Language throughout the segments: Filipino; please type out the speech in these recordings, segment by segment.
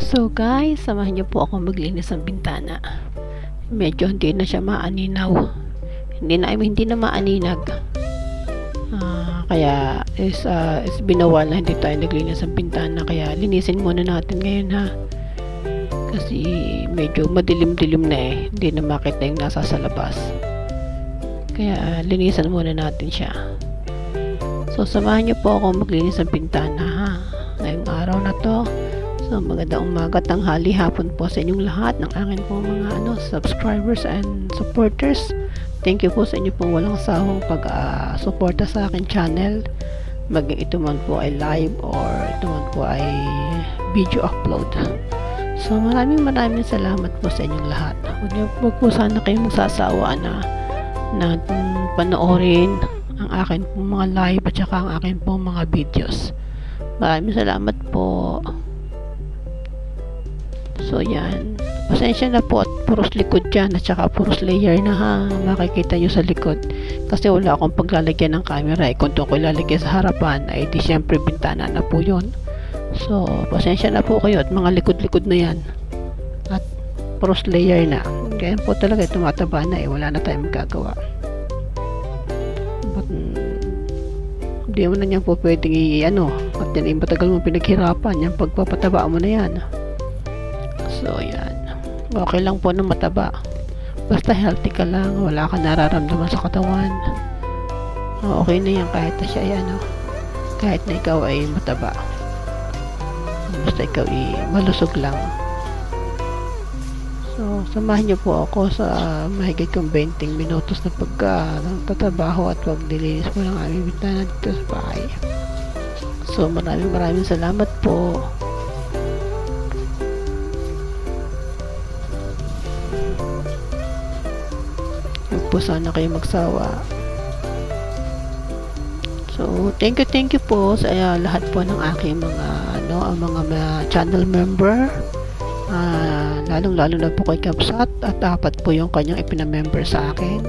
So guys, samahan niyo po ako maglinis ng bintana. Medyo hindi na siya maaninaw. Hindi na maaninag. Kaya is been a while na hindi tayo naglinis ng bintana. Kaya linisin muna natin ngayon ha. Kasi medyo madilim-dilim na eh. Hindi na makita yung nasa sa labas. Kaya linisan muna natin siya. So samahan niyo po ako maglinis ng bintana ha. Ngayong araw na to. So magandang umaga, tanghali, hapon po sa inyong lahat ng akin po mga subscribers and supporters. Thank you po sa inyo pong walang sawang pag-suporta sa akin channel. Maging ito man po ay live or ito man po ay video upload. So maraming salamat po sa inyong lahat. Huwag po sana kayong magsasawa na panoorin ang akin pong mga live at saka ang akin pong mga videos. Maraming salamat po. So yan, pasensya na po at puros likod dyan at saka puros layer na ha, makikita nyo sa likod kasi wala akong paglalagyan ng camera eh. Kung doon ko ilalagay sa harapan ay di syempre bintana na po yun. So pasensya na po kayo at mga likod-likod na yan at puros layer na, kaya po talaga tumataba na eh, wala na tayong magagawa. But hindi mo na yan po pwedeng at yan ay matagal mo pinaghirapan yung pagpapataba mo na yan. So yan, okay lang po na mataba basta healthy ka lang, wala ka nararamdaman sa katawan, okay na yan kahit na siya ay kahit na ikaw ay mataba, basta ikaw ay malusog lang. So samahan niyo po ako sa mahigit kong 20 minutos na pagtatabaho at paglilinis po ng aming bintana dito sa bahay. So maraming salamat po. Po sana kayo magsawa. So thank you po sa lahat po ng aking mga ang mga channel member, lalong na po kay Kapsat at apat po yung kanyang ipina-member sa akin,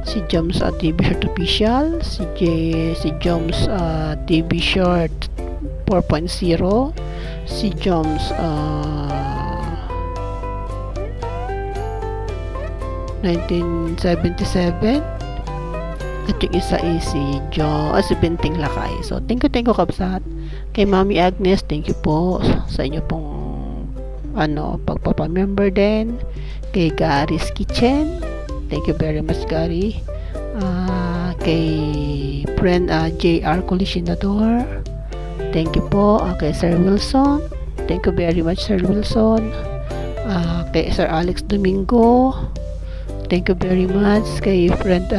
si Joms TV Short Official, si Joms TV Short 4.0, si Joms 1977 at yung isa ay si Binting Lakay. So thank you Kapsat. Kay Mami Agnes, thank you po sa inyo pong pagpapamember din. Kay Gary's Kitchen, thank you very much Gary. Kay friend JR Colisionador, thank you po. Kay Sir Wilson, thank you very much Sir Wilson. Kay Sir Alex Domingo, thank you very much. Kay friend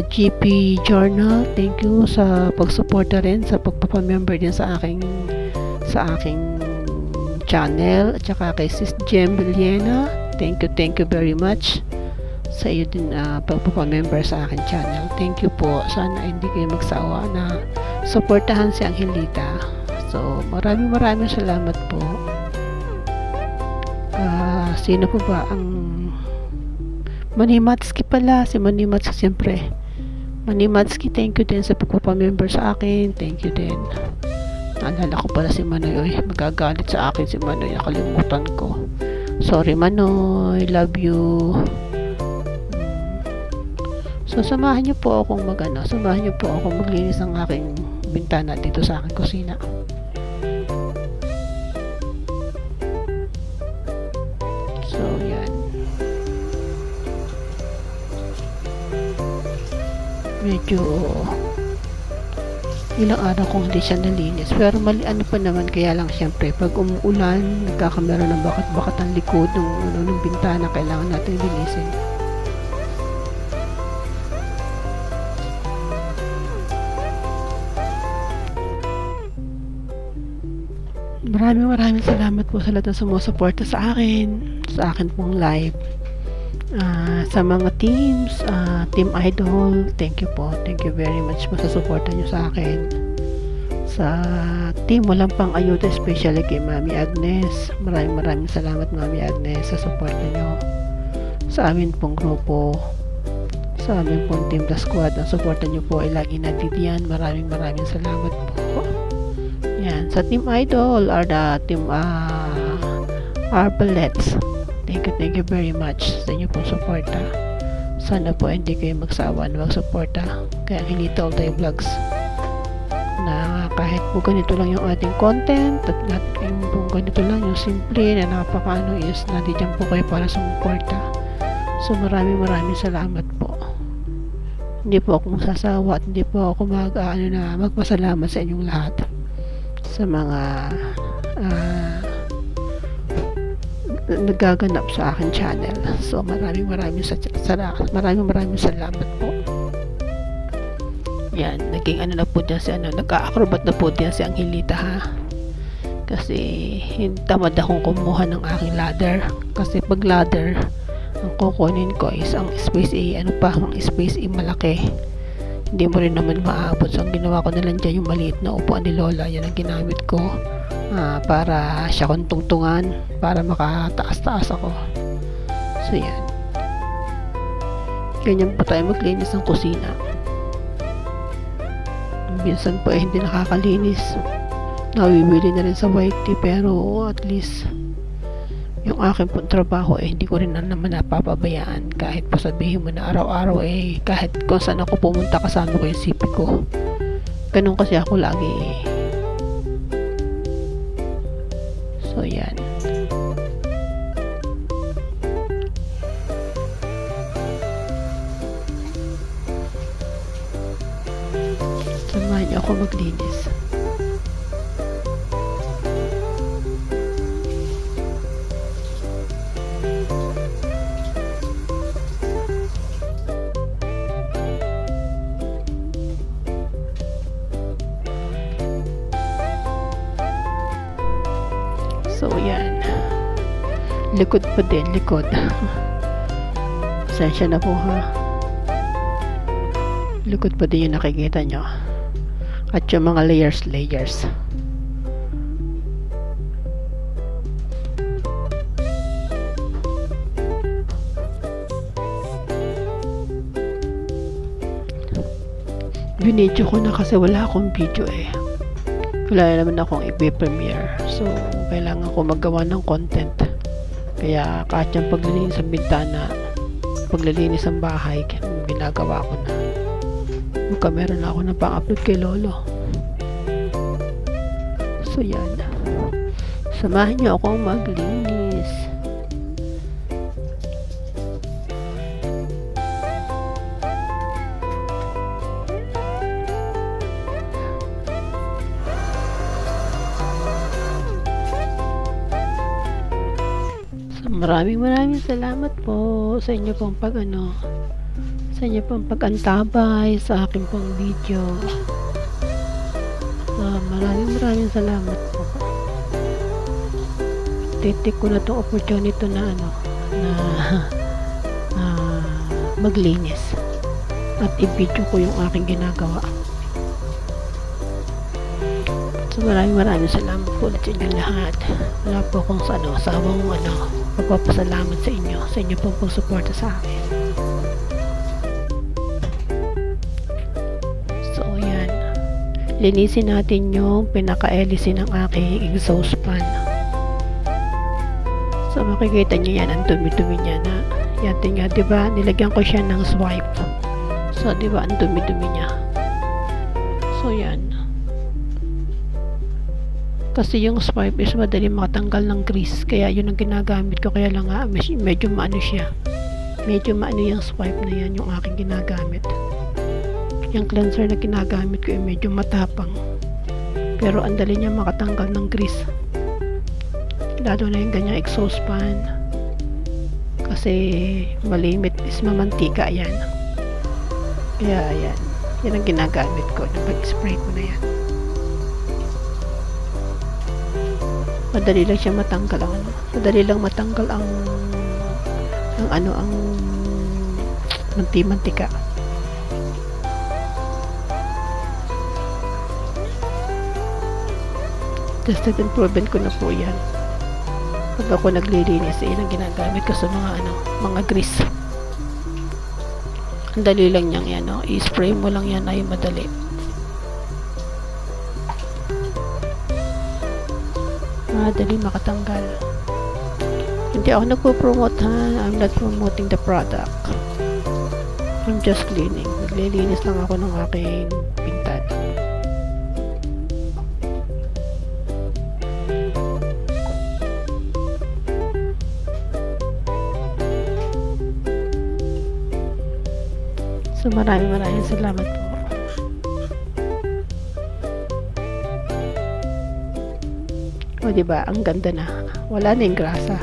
GP Journal, thank you sa pagsuporta rin sa pagpapamember din sa aking channel. At saka kay Sis Jem Villena, thank you very much sa iyo din pagpapamember sa aking channel. Thank you po. Sana hindi kayo magsawa na suportahan si Angelita. So maraming salamat po. Sino po ba ang Manimatski pala? Si Manimatski siyempre. Manimatski, thank you din sa pagpapamember sa akin. Thank you din. Naalala ko pala si Manoy. Magagalit sa akin si Manoy. Nakalimutan ko. Sorry Manoy. Love you. So samahan niyo po akong samahan niyo po akong maglinis ng aking bintana dito sa aking kusina. So yan. Medyo ilang araw kong hindi siya nalinis, pero pa naman, kaya lang syempre pag umuulan nagkakameron ng bakat-bakat ang likod ng bintana, kailangan natin linisin. Maraming salamat po sa lahat ng sumusuporta sa akin pong live. Sa mga teams, Team Idol, thank you po. Thank you very much po sa suporta nyo sa akin. Sa team Walang Pang Ayuda, especially kay Mami Agnes, maraming salamat Mami Agnes sa suporta nyo. Sa amin pong grupo, sa amin pong Team The Squad, ang suporta nyo po ay lagi nandiyan. Maraming salamat po. Yan, sa Team Idol or the Team Arbalettes. Thank you very much sa inyo pong suporta. Sana po hindi kayo magsawa na magsuporta kaya Hilita Ultay Vlogs, na kahit po ganito lang yung ating content at yung po ganito lang yung simple na napakaano is nandiyan po kayo para sumuporta. So maraming salamat po. Hindi po ako masasawa at hindi po ako magpasalamat sa inyong lahat sa mga nagaganap sa aking channel. So maraming salamat po. Yan, naging ano na po dyan si nagka-acrobat na po dyan si Angelita ha. Kasi tamad akong kumuha ng aking ladder. Kasi pag ladder, ang kukunin ko is ang space A, ang space A malaki. Hindi mo rin naman maabot. So ang ginawa ko na lang dyan yung maliit na upuan ni Lola. Yan ang ginamit ko. Para siya kong tungtungan para makataas-taas ako. So yan, ganyan po tayo maglinis ng kusina. Minsan po hindi nakakalinis, nawibili na rin sa white tea, pero at least yung aking pong trabaho hindi ko rin naman napapabayaan. Kahit pa sabihin mo na araw-araw kahit kung saan ako pumunta kasama ko yung CP ko, ganun kasi ako lagi So yan, samahan niyo ako maglinis. So yan, likod pa din, likod. Pasensya na po ha, likod pa din yung nakikita nyo. At yung mga layers. Binidyo ko na kasi wala akong video wala naman akong i-premiere. So kailangan ko maggawa ng content. Kaya kahit yung paglilinis ng bintana, paglilinis ng bahay, ginagawa ko na. Magkamera na ako ng pang-upload kay Lolo. So yan, samahan niyo akong maglinis. Maraming salamat po sa inyo pong sa inyo pong pag-antabay sa akin pong video. Maraming salamat po. Titik ko na tong opportunity na maglinis at i-video ko yung aking ginagawa. So maraming salamat po ulit sa inyo lahat. Wala po akong sawang magpapasalamat sa inyo pong pagsuporta sa akin. So yan, linisin natin yung pinaka-hélice ng aking exhaust fan. So makikita nyo yan, ang dumi-dumi niya na yan, tingnan, diba, nilagyan ko siya ng swipe. So diba, ang dumi-dumi niya. So yan, kasi yung swipe is madali makatanggal ng grease, kaya yun ang ginagamit ko. Kaya lang medyo maano siya, medyo maano yung swipe na yan, yung aking ginagamit. Yung cleanser na ginagamit ko ay medyo matapang, pero ang dali niya makatanggal ng grease, lalo na yung ganyang exhaust fan, kasi malimit is mamantika yan. Kaya yan ang ginagamit ko na pag-spray ko na yan. Madali lang siya matanggal ang mantika. Tested and proven ko na po yan. Pag ako naglilinis, yan ang ginagamit ko sa mga grease. Ang dali lang niyang yan, i-spray mo lang yan, ay madali. Madali makatanggal. Hindi ako nagpo-promote ha. I'm not promoting the product. I'm just cleaning. Naglilinis lang ako ng aking pintan. So maraming salamat po. O diba, ang ganda na. Wala na yung grasa.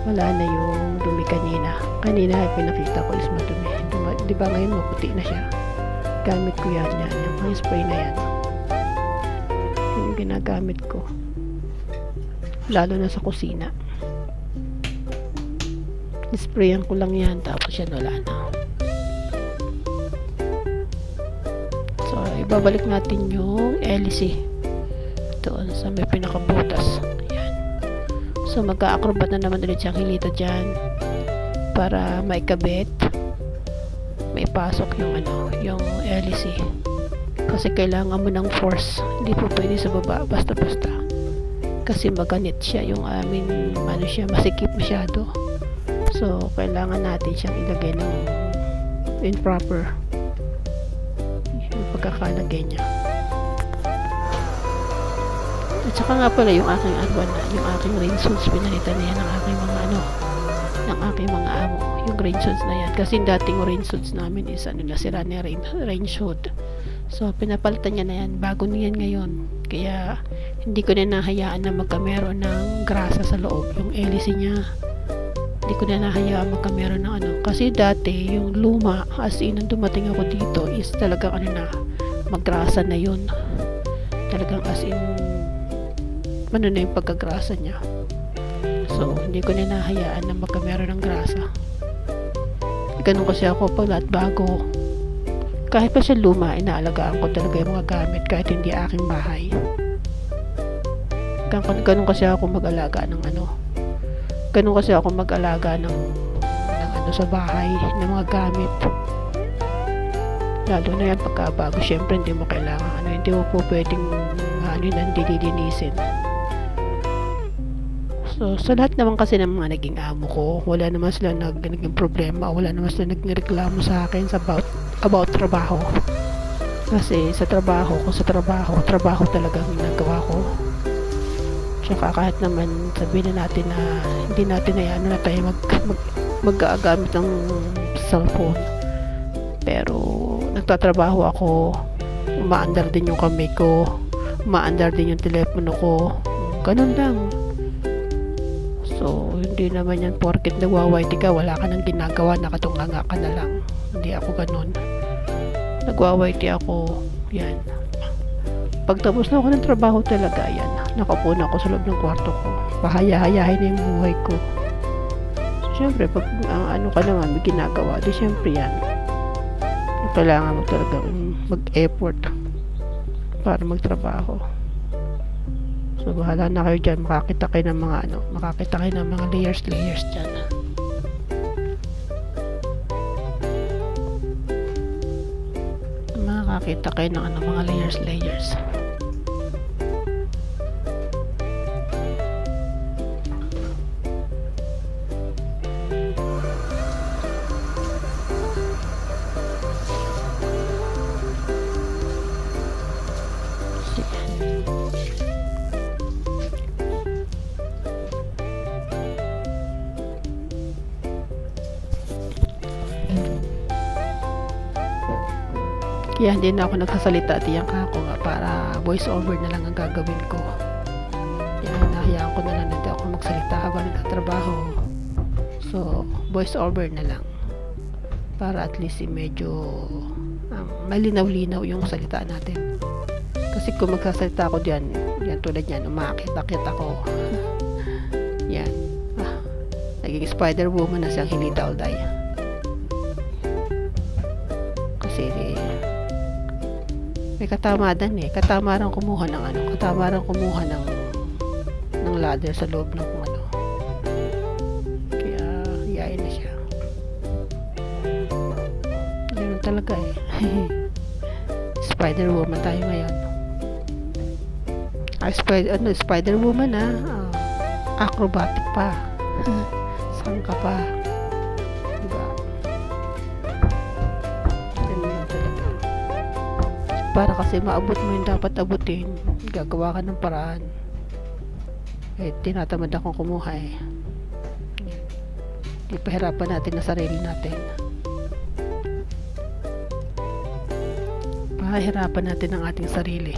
Wala na yung dumi kanina. Kanina pinakita ko is madumi. Diba ngayon maputi na siya. Gamit ko yan. Yung spray na yan. Yun yung ginagamit ko. Lalo na sa kusina. Sprayan ko lang yan. Tapos yan wala na. So, ibabalik natin yung LC doon sa may pinakabutas. Ayan. So, mag-a-acrobat na naman ulit siyang hilita dyan para maikabit, may pasok yung yung LC. Kasi kailangan mo ng force. Hindi po pwede sa baba, basta-basta. Kasi maganit siya yung siya, masikip masyado. So, kailangan natin siyang ilagay ng in proper pagkakalagay niya. At saka nga pala yung aking yung aking rain suits, pinalitan na yan ng aking ng aking mga amo, yung rain suits na yan. Kasi dating rain suits namin is nasira na rain suit. So pinapalitan niya na yan, bago niyan ngayon. Kaya hindi ko na nahayaan na magkameron ng grasa sa loob, yung LC niya. Hindi ko na nahayaan magkameron ng kasi dati yung luma, as in nung dumating ako dito is talagang maggrasa na yun. Talagang as in na yung pagkagrasa niya. So hindi ko na nahayaan na magkameron ng grasa. Ganun kasi ako pag lahat bago, kahit pa siya luma, inaalagaan ko talaga yung mga gamit kahit hindi aking bahay. Ganun kasi ako mag-alaga ng ganun kasi ako mag-alaga ng sa bahay, ng mga gamit. Lalo na yan pagkabago, syempre hindi mo kailangan hindi mo po pwedeng nandililinisin. So sa lahat naman kasi ng mga naging amo ko, wala naman sila naging problema, wala naman sila naging reklamo sa akin about trabaho. Kasi sa trabaho talagang ginagawa ko. Tsaka kahit naman sabihin na natin na hindi natin na tayo mag-gamit ng cellphone, pero nagtatrabaho ako, umaandar din yung kamay ko, umaandar din yung telepono ko, ganun lang. So hindi naman yan porket nagwawaiti ka, wala ka nang ginagawa, nakatunganga ka na lang. Hindi ako ganun. Nagwawaiti ako, yan. Pagtapos na ako ng trabaho talaga, yan, nakaupo na ako sa loob ng kwarto ko, pahaya-hayahin na yung buhay ko. So syempre pag ka naman may ginagawa, di syempre yan, kailangan mo talaga mag-effort para magtrabaho. So bahala na kayo dyan, makakita kayo ng mga layers dyan. Makakita kayo ng mga layers. Kaya hindi na ako nagsasalita, tiyak ako nga para voice over na lang ang gagawin ko. Kaya nahayaan ko na lang na ako magsalita habang nagtatrabaho. So voice over na lang para at least medyo malinaw-linaw yung salita natin. Kasi kung magsasalita ako diyan, yan tulad yan, umakit-akit ako. Yan. Naging Spider-Woman na siyang Hilita Alday. Kasi may katamaran kumuha ng ladder sa loob ng kaya hiyain na siya. Ganun talaga Spider-Woman tayo ngayon. Spider-Woman acrobatic pa. Saan ka pa? Diba? Ganun lang talaga. Para kasi maabot mo yung dapat abutin, gagawa ka ng paraan. Tinatamad akong kumuha Ipahirapan natin na sarili natin. Pahirapan natin ang ating sarili.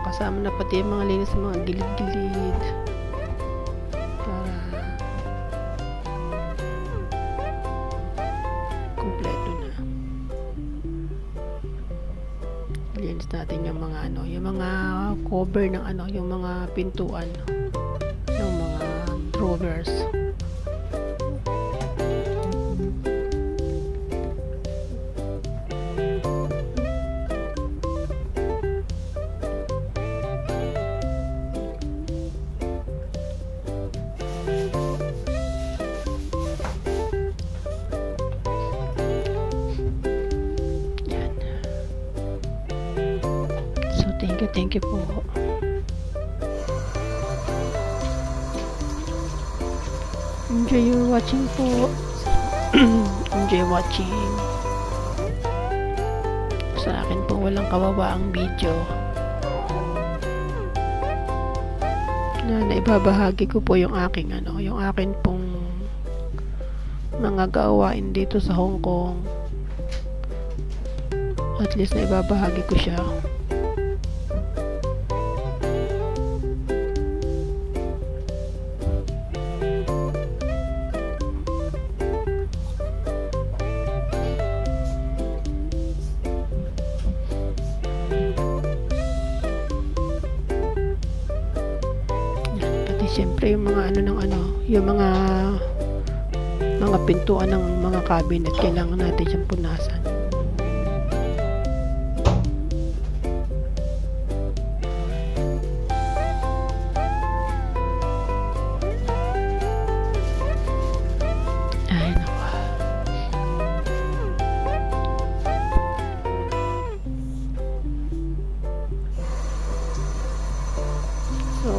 Kasama na pati yung mga linis sa mga gilid-gilid para kumpleto na. Linis natin yung mga yung mga cover ng yung mga pintuan ng mga drawers. Thank you po. Enjoy your watching po. Enjoy watching. Sa akin po walang kawawaang video na naibabahagi ko po yung aking yung akin pong mga gawain dito sa Hong Kong. At least naibabahagi ko siya. Siyempre yung mga yung mga pintuan ng mga cabinet, kailangan natin siyang punasan. Ay, naku. So,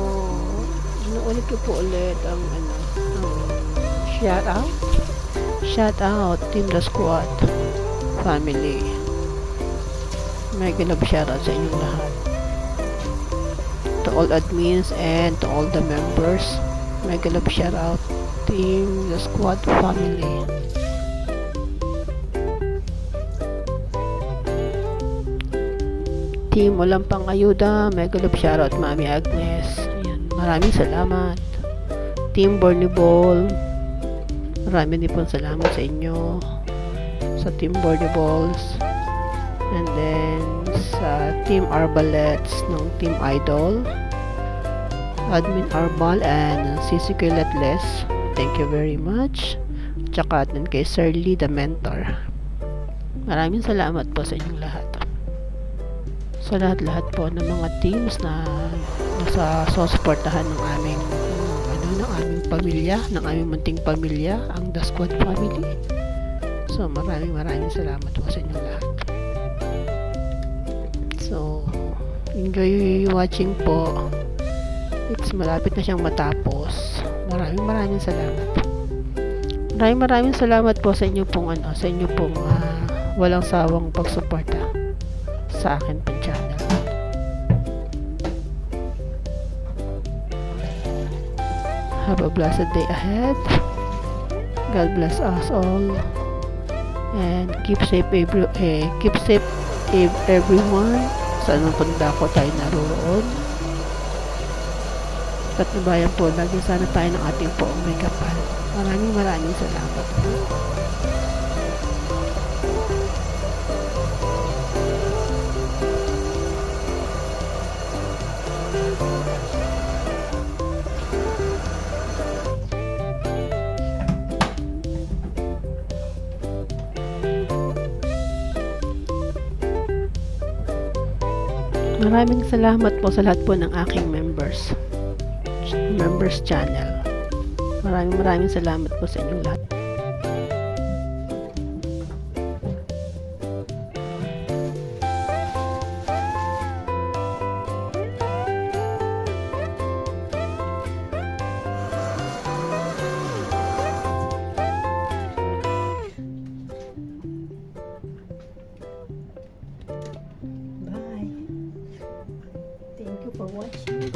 ulit ko po ulit ang shout out Team The Squad family. May ganap shout out sa inyong lahat, to all admins and to all the members. May ganap shout out Team The Squad family. Team Walang Pangayuda, may ganap shout out Mami Agnes. Maraming salamat. Team Borniball, maraming din po salamat sa inyo, sa Team Borniballs. And then sa Team Arbalets ng Team Idol, Admin Arbal and Sisi Kiletles, thank you very much. Tsaka din kay Sir Lee the Mentor, maraming salamat po sa inyong lahat. Sa lahat-lahat po ng mga teams na susuportahan ng aming pamilya, ng aming munting pamilya, ang The Squad family. So maraming salamat po sa inyong lahat. So enjoy watching po. It's malapit na siyang matapos. Maraming salamat. Maraming salamat po sa inyo pong walang sawang pagsuporta sa akin pong channel. Have a blessed day ahead. God bless us all, and keep safe everyone. Saan man punta ko tayo naroon. Patnubayan po lagi sana tayo ng ating poong may kapal. Maraming salamat po. Maraming salamat po sa lahat po ng aking members channel. Maraming salamat po sa inyong lahat. Thank you for watching.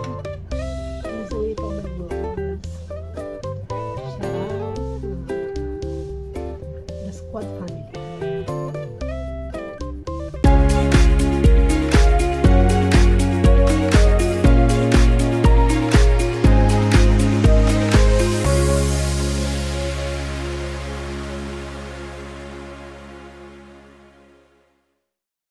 Enjoy po mag-vlogs. Shout out the squad family.